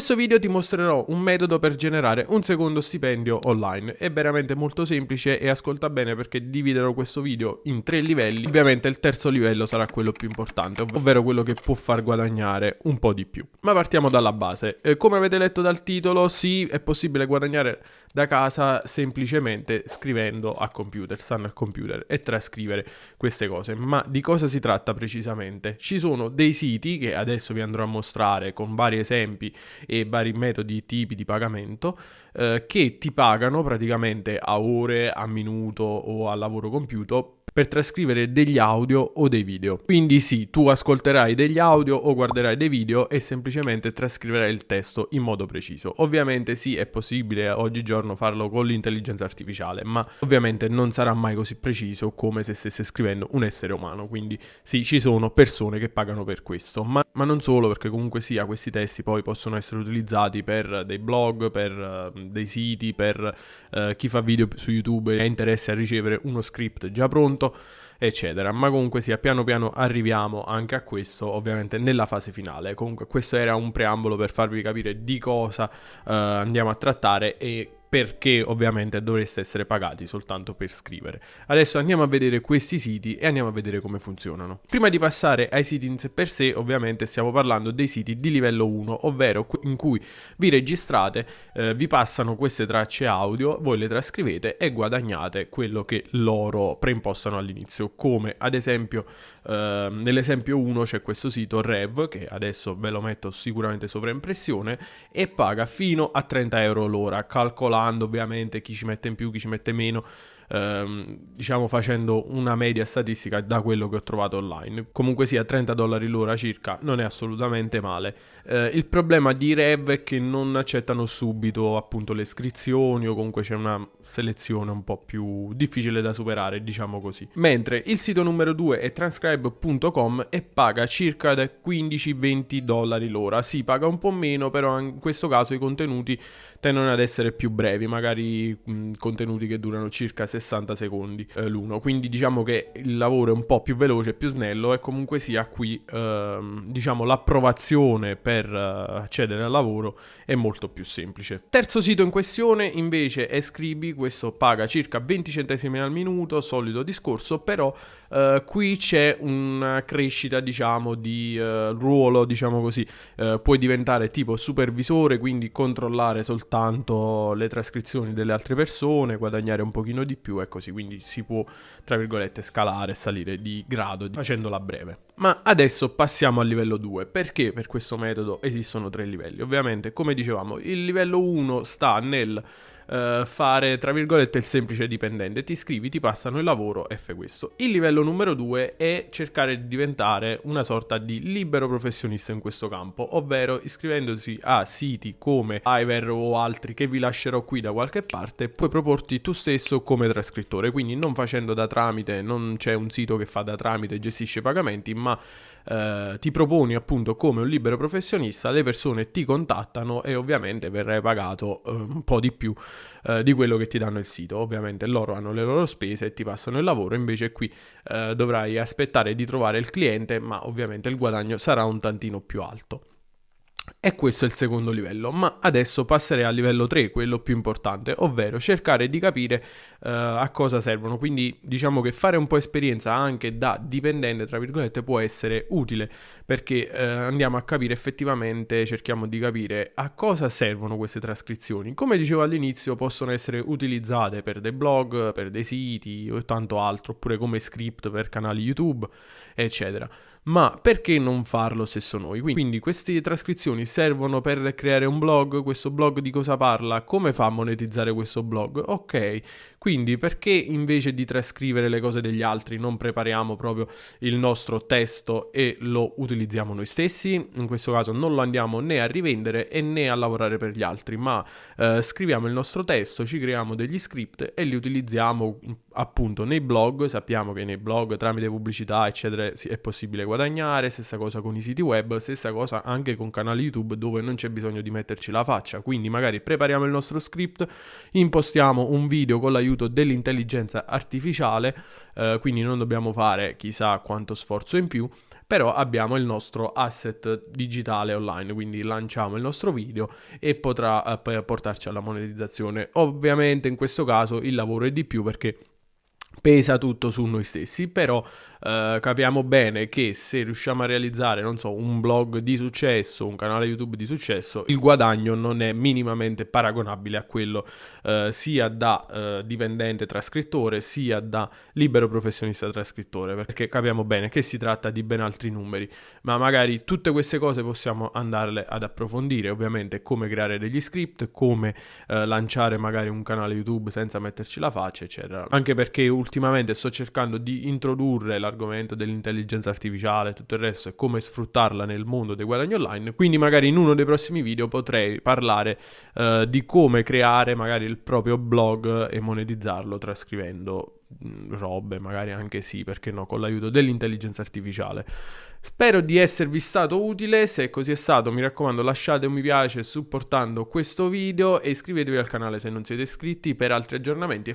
In questo video ti mostrerò un metodo per generare un secondo stipendio online. È veramente molto semplice e ascolta bene perché dividerò questo video in 3 livelli. Ovviamente il terzo livello sarà quello più importante, ovvero quello che può far guadagnare un po' di più. Ma partiamo dalla base. Come avete letto dal titolo, sì, è possibile guadagnare da casa semplicemente scrivendo a computer, stando al computer e trascrivere queste cose. Ma di cosa si tratta precisamente? Ci sono dei siti che adesso vi andrò a mostrare con vari esempi e vari metodi, tipi di pagamento che ti pagano praticamente a ore, a minuto o a lavoro compiuto per trascrivere degli audio o dei video. Quindi sì, tu ascolterai degli audio o guarderai dei video e semplicemente trascriverai il testo in modo preciso. Ovviamente sì, è possibile oggigiorno farlo con l'intelligenza artificiale, ma ovviamente non sarà mai così preciso come se stesse scrivendo un essere umano. Quindi sì, ci sono persone che pagano per questo, ma non solo, perché comunque sia questi testi poi possono essere utilizzati per dei blog, per dei siti, per chi fa video su YouTube e ha interesse a ricevere uno script già pronto, eccetera. Ma comunque sia, piano piano arriviamo anche a questo, ovviamente nella fase finale. Comunque questo era un preambolo per farvi capire di cosa andiamo a trattare e perché ovviamente dovreste essere pagati soltanto per scrivere. Adesso andiamo a vedere questi siti e andiamo a vedere come funzionano. Prima di passare ai siti in sé per sé, ovviamente stiamo parlando dei siti di livello 1, ovvero in cui vi registrate, vi passano queste tracce audio, voi le trascrivete e guadagnate quello che loro preimpostano all'inizio, come ad esempio nell'esempio 1 c'è questo sito Rev, che adesso ve lo metto sicuramente sovraimpressione, e paga fino a 30 euro l'ora, calcolando ovviamente chi ci mette in più, chi ci mette meno, diciamo facendo una media statistica da quello che ho trovato online. Comunque sia, $30 l'ora circa non è assolutamente male. Il problema di Rev è che non accettano subito appunto le iscrizioni, o comunque c'è una selezione un po' più difficile da superare, diciamo così. Mentre il sito numero 2 è transcribe.com e paga circa da $15-20 l'ora. Si paga un po' meno, però in questo caso i contenuti tendono ad essere più brevi, magari contenuti che durano circa 60 secondi l'uno. Quindi diciamo che il lavoro è un po' più veloce, più snello, e comunque sia qui diciamo l'approvazione per accedere al lavoro è molto più semplice. Terzo sito in questione invece è Scribd. Questo paga circa 20 centesimi al minuto, solito discorso, però qui c'è una crescita diciamo di ruolo, diciamo così. Puoi diventare tipo supervisore, quindi controllare soltanto le trascrizioni delle altre persone, guadagnare un pochino di più e così, quindi si può tra virgolette scalare e salire di grado facendola breve. Ma adesso passiamo al livello 2. Perché per questo metodo esistono 3 livelli? Ovviamente, come dicevamo, il livello 1 sta nel fare tra virgolette il semplice dipendente, ti iscrivi, ti passano il lavoro e fai questo. Il livello numero 2 è cercare di diventare una sorta di libero professionista in questo campo, ovvero iscrivendosi a siti come Fiverr o altri che vi lascerò qui da qualche parte, puoi proporti tu stesso come trascrittore, quindi non facendo da tramite, non c'è un sito che fa da tramite e gestisce i pagamenti, ma ti proponi appunto come un libero professionista, le persone ti contattano e ovviamente verrai pagato un po' di più di quello che ti danno il sito. Ovviamente loro hanno le loro spese e ti passano il lavoro, invece qui dovrai aspettare di trovare il cliente, ma ovviamente il guadagno sarà un tantino più alto. E questo è il secondo livello, ma adesso passerei al livello 3, quello più importante, ovvero cercare di capire a cosa servono. Quindi diciamo che fare un po' esperienza anche da dipendente, tra virgolette, può essere utile, perché andiamo a capire effettivamente, cerchiamo di capire a cosa servono queste trascrizioni. Come dicevo all'inizio, possono essere utilizzate per dei blog, per dei siti o tanto altro, oppure come script per canali YouTube, eccetera. Ma perché non farlo stesso noi? Quindi queste trascrizioni servono per creare un blog. Questo blog di cosa parla? Come fa a monetizzare questo blog? Ok, quindi perché invece di trascrivere le cose degli altri non prepariamo proprio il nostro testo e lo utilizziamo noi stessi? In questo caso non lo andiamo né a rivendere e né a lavorare per gli altri, ma scriviamo il nostro testo, ci creiamo degli script e li utilizziamo appunto nei blog. Sappiamo che nei blog tramite pubblicità eccetera è possibile guadagnare, stessa cosa con i siti web, stessa cosa anche con canali YouTube dove non c'è bisogno di metterci la faccia. Quindi magari prepariamo il nostro script, impostiamo un video con l'aiuto dell'intelligenza artificiale, quindi non dobbiamo fare chissà quanto sforzo in più, però abbiamo il nostro asset digitale online, quindi lanciamo il nostro video e potrà portarci alla monetizzazione. Ovviamente in questo caso il lavoro è di più perché pesa tutto su noi stessi, però capiamo bene che se riusciamo a realizzare, non so, un blog di successo, un canale YouTube di successo, il guadagno non è minimamente paragonabile a quello sia da dipendente trascrittore sia da libero professionista trascrittore, perché capiamo bene che si tratta di ben altri numeri, ma magari tutte queste cose possiamo andarle ad approfondire, ovviamente come creare degli script, come lanciare magari un canale YouTube senza metterci la faccia, eccetera. Anche perché ultimamente sto cercando di introdurre l'argomento dell'intelligenza artificiale e tutto il resto e come sfruttarla nel mondo dei guadagni online, quindi magari in uno dei prossimi video potrei parlare di come creare magari il proprio blog e monetizzarlo trascrivendo robe, magari anche sì, perché no, con l'aiuto dell'intelligenza artificiale. Spero di esservi stato utile, se così è stato mi raccomando lasciate un mi piace supportando questo video e iscrivetevi al canale se non siete iscritti per altri aggiornamenti e